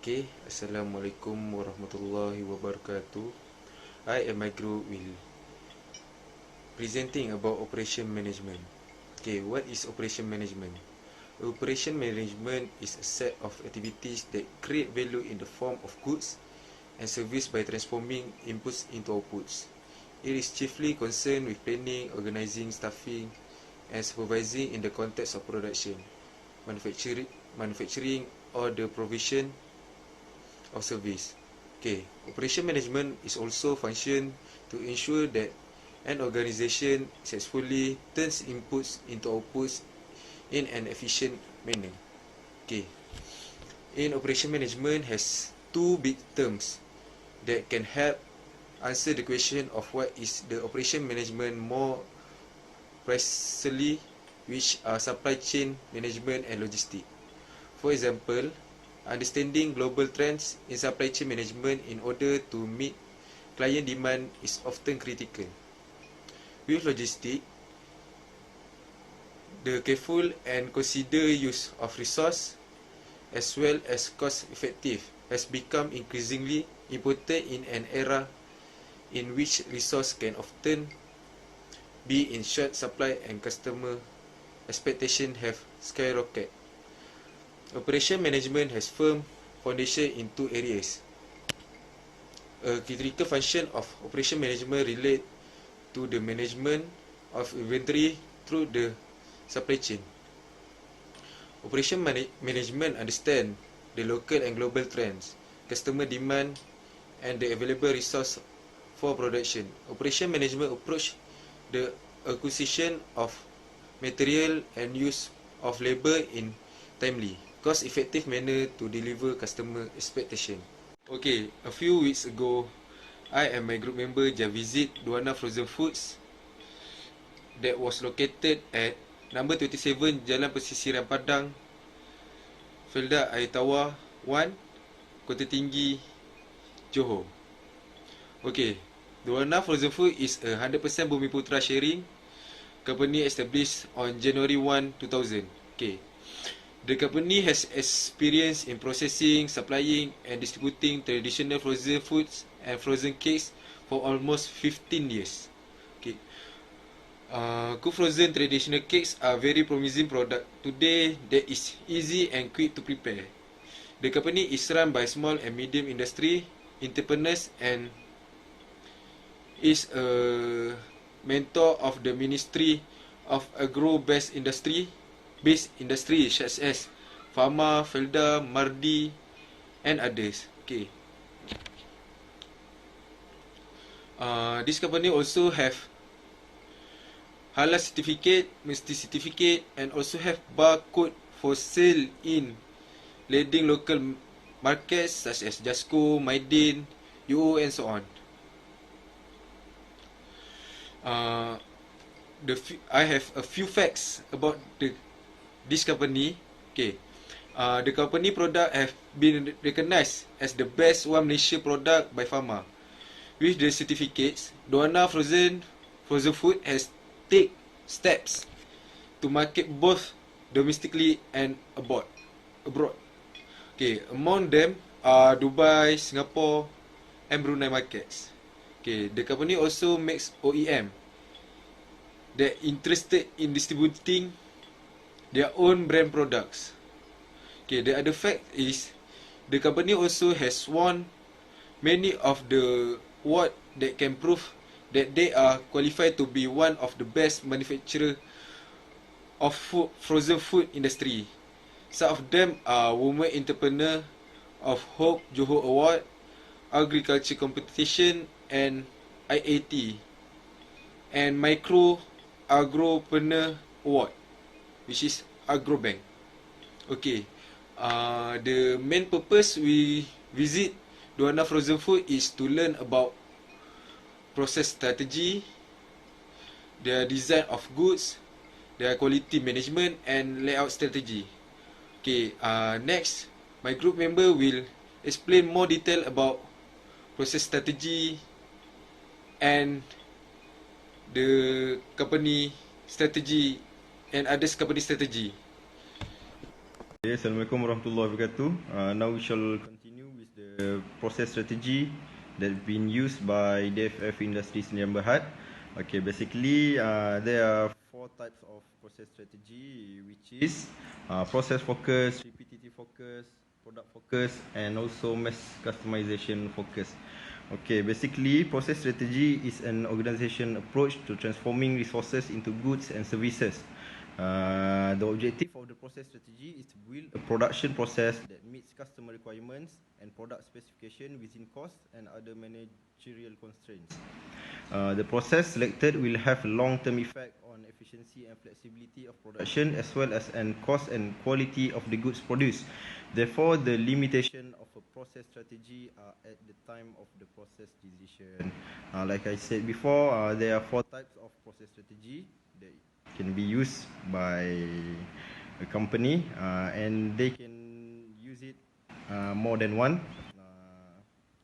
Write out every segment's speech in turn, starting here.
Okay, Assalamualaikum warahmatullahi wabarakatuh. I and my group will presenting about operation management. Okay, what is operation management? Operation management is a set of activities that create value in the form of goods and service by transforming inputs into outputs. It is chiefly concerned with planning, organizing, staffing, and supervising in the context of production, manufacturing or the provision of service. Okay, operation management is also function to ensure that an organization successfully turns inputs into outputs in an efficient manner. Okay, in operation management has two big terms that can help answer the question of what is the operation management more precisely, which are supply chain management and logistics. For example, understanding global trends in supply chain management in order to meet client demand is often critical. With logistics, the careful and considered use of resource as well as cost effective has become increasingly important in an era in which resource can often be in short supply and customer expectations have skyrocketed. Operation management has firm foundation in two areas. A critical function of operation management relates to the management of inventory through the supply chain. Operation management understands the local and global trends, customer demand, and the available resource for production. Operation management approach the acquisition of material and use of labor in timely, cost-effective manner to deliver customer expectation. Okay, a few weeks ago, I and my group member just visit Doana Frozen Foods that was located at number 27 Jalan Pesisiran Padang, Felda Air Tawar 1, Kota Tinggi, Johor. Okay, Doana Frozen Food is a 100% Bumiputra sharing company established on January 1, 2000. Okay. The company has experience in processing, supplying, and distributing traditional frozen foods and frozen cakes for almost 15 years. Okay. Cooked frozen traditional cakes are very promising product today that is easy and quick to prepare. The company is run by small and medium industry entrepreneurs and is a mentor of the Ministry of Agro-based industry such as Pharma, Felda, Mardi, and others. Okay. This company also have halal certificate, Mesti certificate, and also have barcode for sale in leading local markets such as Jasco, Maidin, UO, and so on. I have a few facts about this company. Okay, the company product have been recognized as the best one Malaysia product by Pharma. With the certificates, Doana Frozen Food has take steps to market both domestically and abroad. Okay, among them are Dubai, Singapore, and Brunei markets. Okay, the company also makes OEM that interested in distributing their own brand products. Okay, the other fact is the company also has won many of the awards that can prove that they are qualified to be one of the best manufacturer of frozen food industry. Some of them are Women Entrepreneur of Hope Johor Award, Agriculture Competition, and IAT, and Micro Agropreneur Award, which is Agrobank. Okay, the main purpose we visit Doana Frozen Food is to learn about process strategy, their design of goods, their quality management, and layout strategy. Okay, next, my group member will explain more detail about process strategy and the company strategy and others company strategy. Okay, Assalamualaikum warahmatullahi wabarakatuh. Now we shall continue the process strategy that's been used by DFF Industries Sdn Bhd. Okay, basically there are four types of process strategy, which is process focus, repetitive focus, product focus, and also mass customization focus. Okay, basically process strategy is an organization approach to transforming resources into goods and services. The objective of the process strategy is to build a production process that meets customer requirements and product specification within cost and other managerial constraints. The process selected will have a long-term effect on efficiency and flexibility of production as well as an cost and quality of the goods produced. Therefore, the limitation of a process strategy are at the time of the process decision. Like I said before, there are four types of process strategy that can be used by a company, and they can use it more than one.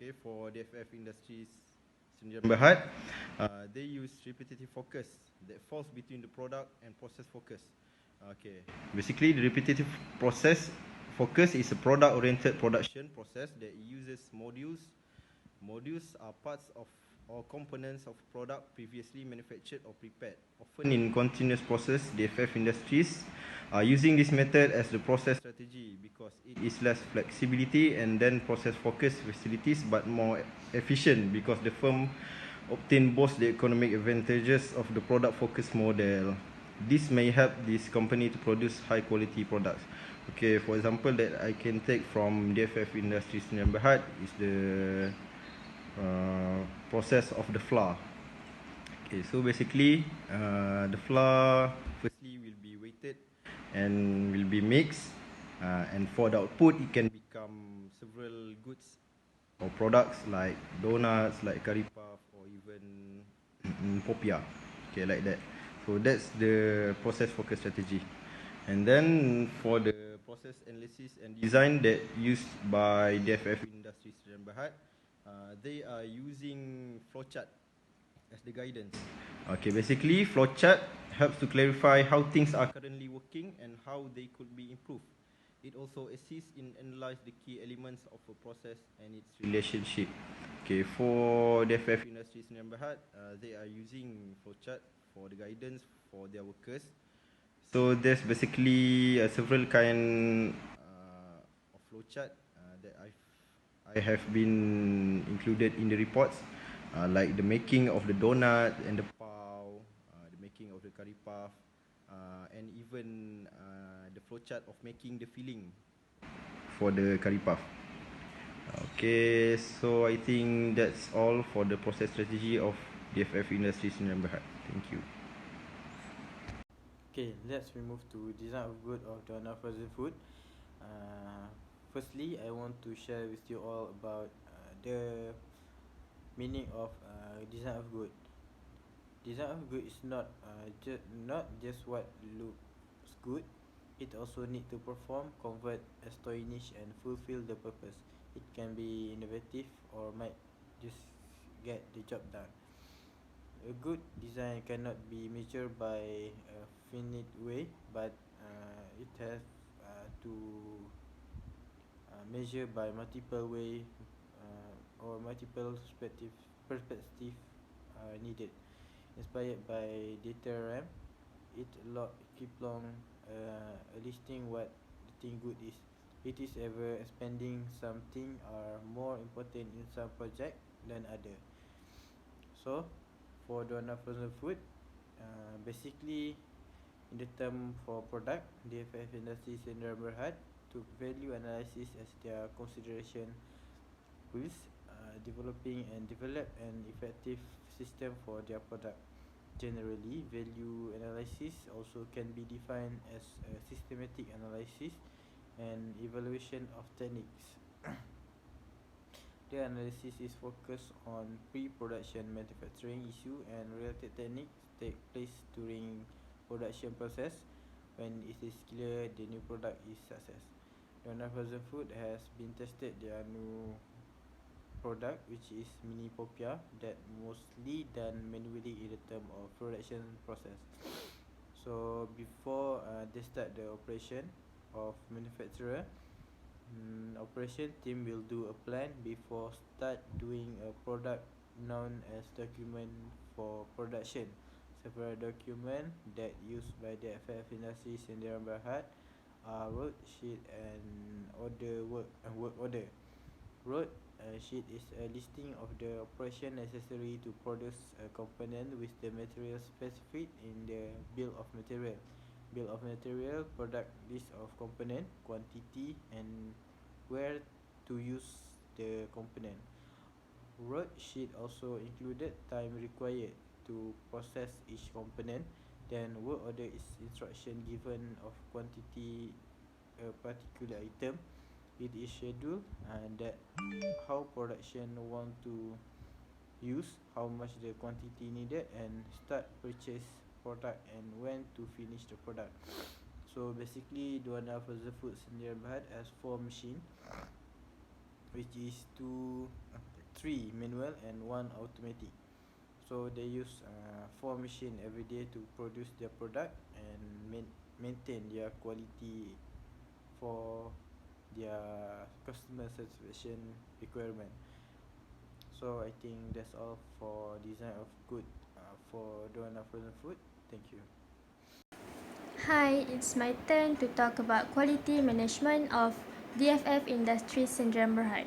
Okay, for DFF Industries Sdn Bhd, they use repetitive focus that falls between the product and process focus. Okay, basically the repetitive process focus is a product-oriented production process that uses modules. Modules are parts of or components of product previously manufactured or prepared, often in continuous process. DFF Industries are using this method as the process strategy because it is less flexibility and then process focus facilities, but more efficient because the firm obtain both the economic advantages of the product focus model. This may help this company to produce high quality products. Okay, for example that I can take from DFF Industries Sdn Bhd is the process of the flour. Okay, so basically the flour firstly will be weighted and will be mixed, and for the output it can become several goods or products like donuts, like curry puff, or even popia. Okay, like that. So that's the process focus strategy. And then for the process analysis and design that used by DFF Industries Sdn Bhd, they are using flowchart as the guidance. Okay, basically flowchart helps to clarify how things are currently working and how they could be improved. It also assists in analyze the key elements of a process and its relationship. Okay, for DFF Industries Sdn Bhd, they are using flowchart for the guidance for their workers. So there's basically several kind of flowchart that I have been included in the reports, like the making of the donut and the pav, the making of the curry puff, and even the flowchart of making the filling for the curry puff. Okay, so I think that's all for the process strategy of DFF Industries Sdn Bhd. Thank you. Okay, let's move to design of good of doana frozen food. Firstly, I want to share with you all about the meaning of design of good. Design of good is not just what looks good. It also need to perform, convert, astonish, and fulfill the purpose. It can be innovative or might just get the job done. A good design cannot be measured by a finite way, but it has to measure by multiple way or multiple perspective needed. Inspired by data RAM, keep long listing what the thing good is. It is ever expanding. Something are more important in some project than other. So for doana frozen food, basically in the term for product, DFF Industries and Bhd took value analysis as their consideration with developing and develop an effective system for their product. Generally, value analysis also can be defined as a systematic analysis and evaluation of techniques. The analysis is focused on pre-production manufacturing issue and related techniques take place during production process when it is clear the new product is success. Doana frozen food has been tested their new product, which is mini popia, that mostly done manually in the term of production process. So before they start the operation of manufacturer, operation team will do a plan before start doing a product known as document for production. Several document that used by the FF Industries in Dewan Berhad are road sheet and work order. Road sheet is a listing of the operation necessary to produce a component with the material specified in the bill of material. Bill of material product list of component, quantity and where to use the component. Road sheet also included time required to process each component. Then work order is instruction given of quantity a particular item. It is scheduled that how production want to use, how much the quantity needed, and start purchase product and when to finish the product. So basically, Doana Frozen Foods Sdn Bhd has 4 machine, which is three manual and one automatic. So they use 4 machine every day to produce their product and maintain their quality for their customer satisfaction requirement. So I think that's all for design of good for Doana Frozen Food. Thank you. Hi, it's my turn to talk about quality management of DFF Industries Syndrome Berhad.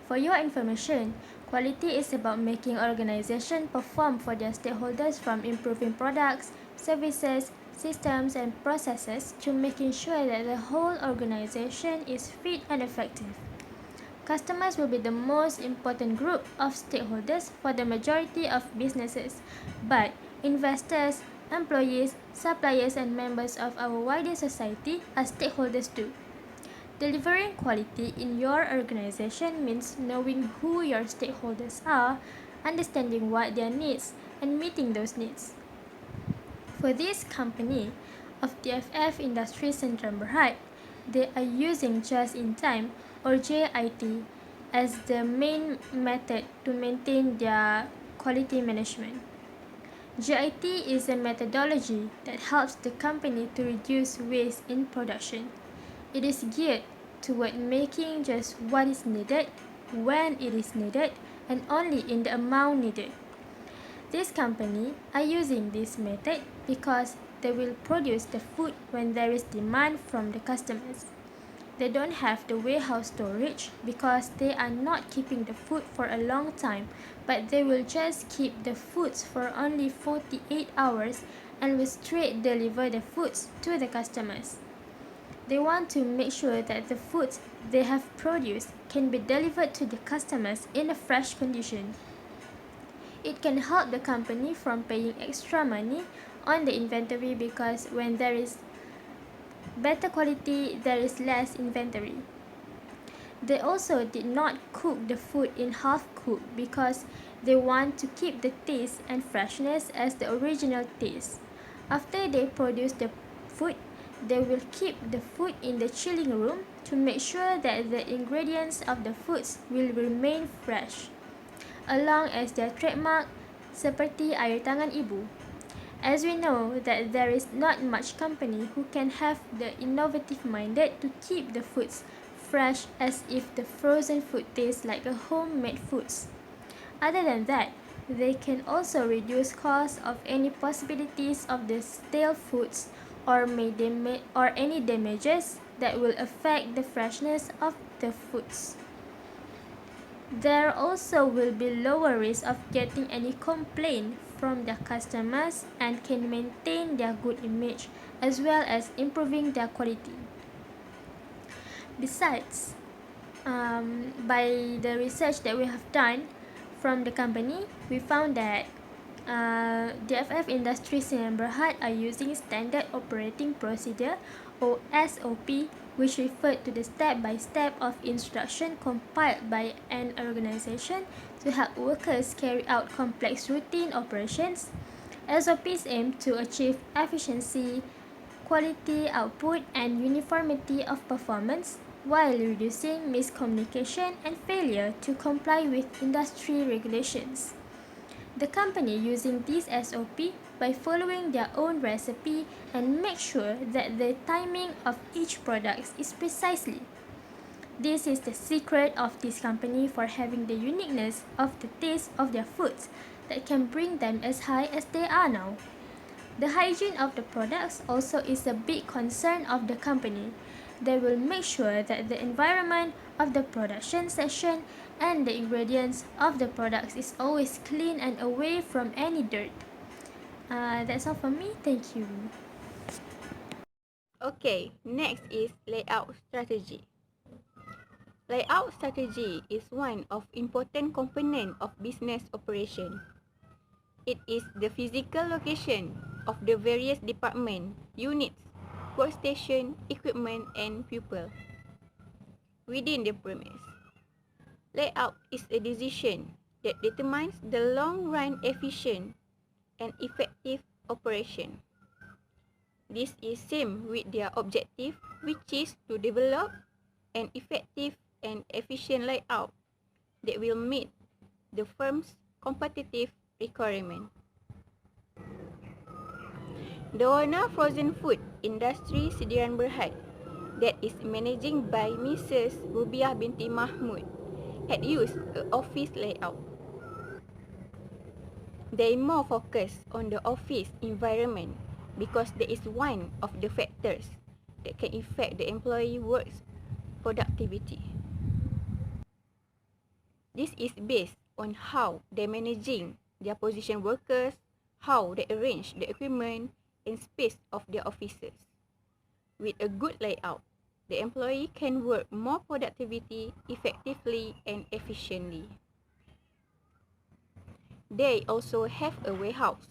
For your information, quality is about making organizations perform for their stakeholders, from improving products, services, systems and processes to making sure that the whole organization is fit and effective. Customers will be the most important group of stakeholders for the majority of businesses, but investors, employees, suppliers and members of our wider society are stakeholders too. Delivering quality in your organization means knowing who your stakeholders are, understanding what their needs, and meeting those needs. For this company of DFF Industries Syndrome Berhad, they are using just-in-time or JIT as the main method to maintain their quality management. JIT is a methodology that helps the company to reduce waste in production. It is geared toward making just what is needed, when it is needed, and only in the amount needed. This company are using this method because they will produce the food when there is demand from the customers. They don't have the warehouse storage because they are not keeping the food for a long time, but they will just keep the foods for only 48 hours and will straight deliver the foods to the customers. They want to make sure that the foods they have produced can be delivered to the customers in a fresh condition. It can help the company from paying extra money on the inventory because when there is better quality, there is less inventory. They also did not cook the food in half-cook because they want to keep the taste and freshness as the original taste. After they produce the food, they will keep the food in the chilling room to make sure that the ingredients of the foods will remain fresh, along as their trademark seperti air tangan ibu. As we know that there is not much company who can have the innovative minded to keep the foods fresh as if the frozen food tastes like a homemade foods. Other than that, they can also reduce cost of any possibilities of the stale foods or any damages that will affect the freshness of the foods. There also will be lower risk of getting any complaint from their customers and can maintain their good image as well as improving their quality. Besides, by the research that we have done from the company, we found that DFF Industries in Berhad are using Standard Operating Procedure or SOP, which referred to the step-by-step of instruction compiled by an organization to help workers carry out complex routine operations. SOPs aim to achieve efficiency, quality output, and uniformity of performance while reducing miscommunication and failure to comply with industry regulations. The company using this SOP by following their own recipe and make sure that the timing of each product is precisely This is the secret of this company for having the uniqueness of the taste of their foods that can bring them as high as they are now. The hygiene of the products also is a big concern of the company. They will make sure that the environment of the production section and the ingredients of the products is always clean and away from any dirt. That's all for me. Thank you. Okay, next is layout strategy. Layout strategy is one of important component of business operation. It is the physical location of the various department, units, workstation, equipment and people within the premise. Layout is a decision that determines the long-run efficient and effective operation. This is same with their objective, which is to develop an effective and efficient layout that will meet the firm's competitive requirement. Doana Frozen Food Industry Sdn Bhd, that is managing by Mrs. Rubiah Binti Mahmud, had used an office layout. They more focus on the office environment because that is one of the factors that can affect the employee work's productivity. This is based on how they're managing their position workers, how they arrange the equipment and space of their offices. With a good layout, the employee can work more productivity, effectively and efficiently. They also have a warehouse.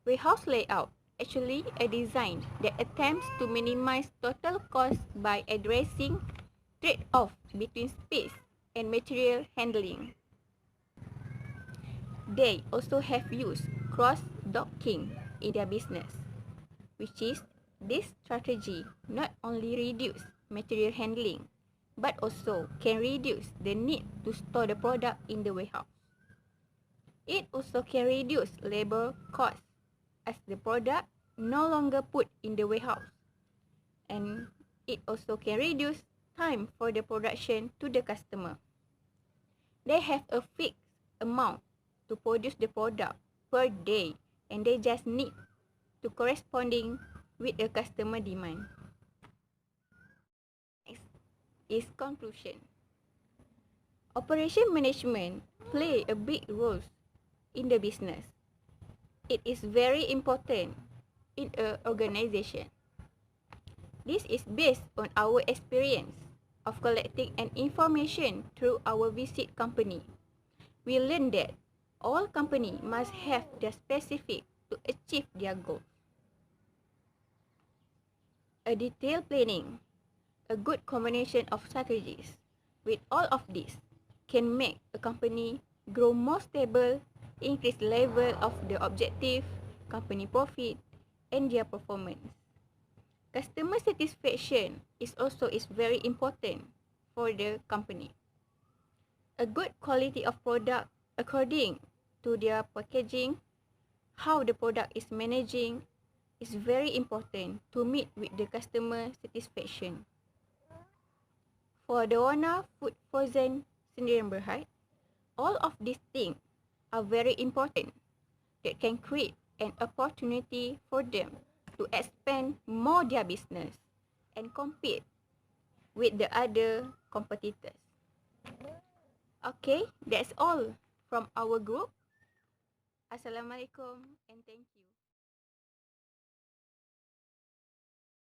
Warehouse layout actually a design that attempts to minimize total cost by addressing trade-off between space and material handling. They also have used cross-docking in their business, which is this strategy not only reduce material handling but also can reduce the need to store the product in the warehouse. It also can reduce labor costs as the product no longer put in the warehouse, and it also can reduce time for the production to the customer. They have a fixed amount to produce the product per day and they just need to corresponding with the customer demand. Next is conclusion. Operation management play a big role in the business. It is very important in an organization. This is based on our experience of collecting an information through our visit company. We learned that all company must have their specific to achieve their goals. A detailed planning, a good combination of strategies with all of this can make a company grow more stable, increase level of the objective, company profit, and their performance. Customer satisfaction is very important for the company. A good quality of product according to their packaging, how the product is managing is very important to meet with the customer satisfaction. For doana food frozen Sdn Bhd, all of these things are very important that can create an opportunity for them to expand more their business and compete with the other competitors. Okay, that's all from our group. Assalamualaikum and thank you.